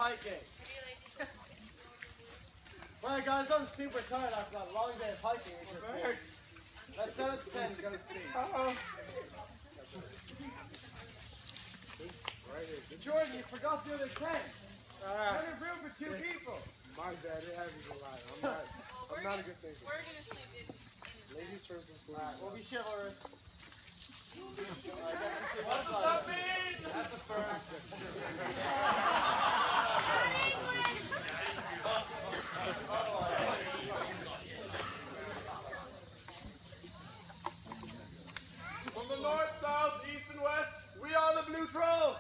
hiking. Well, guys, I'm super tired after that long day of hiking. Let's set up the tent and go to sleep. Jordan, you forgot the other tent. There's room for 2 people. My bad, it has me a lot. I'm not a good thinker. We're gonna sleep in. Ladies first and foremost. Alright, we'll be chivalrous. What does that mean? That's the first. From the north, south, east, and west, we are the Blue Trolls.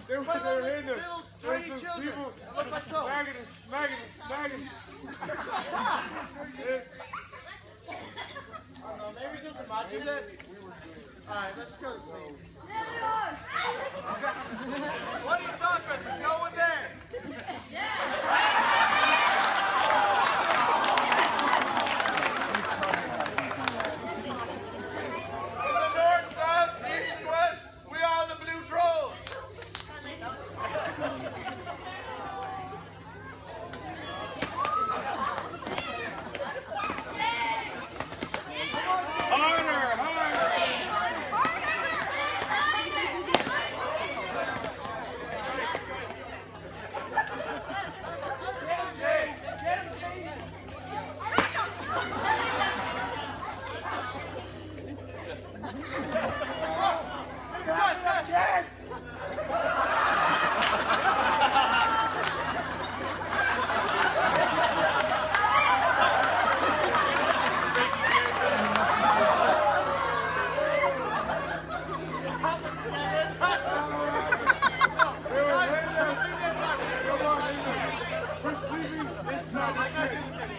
They were hitting us. There was some people just smacking and smacking and smacking. I don't know, maybe just imagine it. Alright, let's go to sleep. What are you talking about? There's no one there. From the north, south, east, and west, we are the Blue Trolls.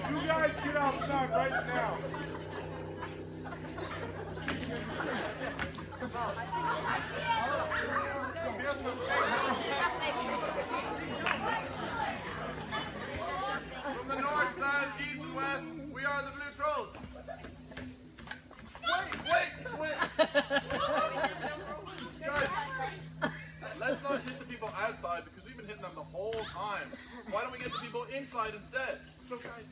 You guys get outside right now. From the north, south, east, and west, we are the Blue Trolls. Wait. Guys, let's not hit the people outside because we've been hitting them the whole time. Why don't we get the people inside instead? So guys...